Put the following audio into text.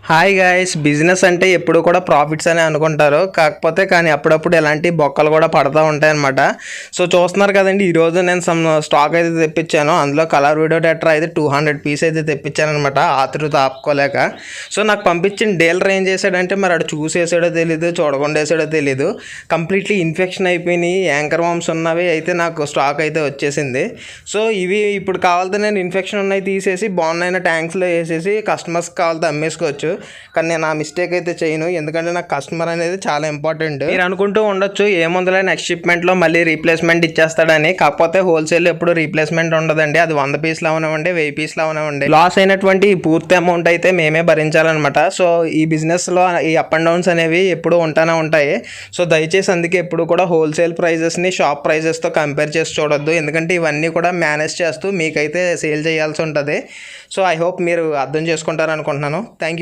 Hi guys, business అంటే ఎప్పుడు కూడా ప్రాఫిట్స్ అని అనుకుంటారు. కాకపోతే కానీ అప్పుడప్పుడు ఇలాంటి బొక్కలు కూడా పడుతూ ఉంటాయన్నమాట. సో చూస్తున్నారు కదండి, ఈరోజు నేను స్టాక్ అయితే తెప్పించాను. అందులో కలర్ వీడియో డేటర్ అయితే 200 పీస్ అయితే తెప్పించాను అనమాట, ఆతృత ఆపుకోలేక. సో నాకు పంపించిన డీలర్ ఏం చేశాడంటే, మరి అటు చూసేసాడో తెలీదు, చూడకుండా వేసాడో తెలీదు, కంప్లీట్లీ ఇన్ఫెక్షన్ అయిపోయినాయి, యాంకర్ వామ్స్ ఉన్నవి అయితే నాకు స్టాక్ అయితే వచ్చేసింది. సో ఇవి ఇప్పుడు కావాలంటే నేను ఇన్ఫెక్షన్ ఉన్నాయి తీసేసి బాగున్నాయిన ట్యాంక్స్లో వేసేసి కస్టమర్స్కి కావాలంటే అమ్మేసుకోవచ్చు. కానీ నేను ఆ మిస్టేక్ అయితే చేయను, ఎందుకంటే నాకు కస్టమర్ అనేది చాలా ఇంపార్టెంట్. మీరు అనుకుంటూ ఉండొచ్చు ఏముందిలే నెక్స్ట్ షిప్మెంట్లో మళ్ళీ రీప్లేస్మెంట్ ఇచ్చేస్తాడని. కాకపోతే హోల్సేల్ ఎప్పుడు రీప్లేస్మెంట్ ఉండదండి. అది 100 పీసులు అవనివ్వండి, 1000 పీసులు అవనివ్వండి, లాస్ అయినటువంటి పూర్తి అమౌంట్ అయితే మేమే భరించాలన్నమాట. సో ఈ బిజినెస్లో ఈ అప్ అండ్ డౌన్స్ అనేవి ఎప్పుడు ఉంటానే ఉంటాయి. సో దయచేసి అందుకే ఎప్పుడు కూడా హోల్సేల్ ప్రైజెస్ని షాప్ ప్రైజెస్తో కంపేర్ చేసి చూడొద్దు, ఎందుకంటే ఇవన్నీ కూడా మేనేజ్ చేస్తూ మీకైతే సేల్ చేయాల్సి ఉంటుంది. సో ఐ హోప్ మీరు అర్థం చేసుకుంటారనుకుంటున్నాను. Thank you.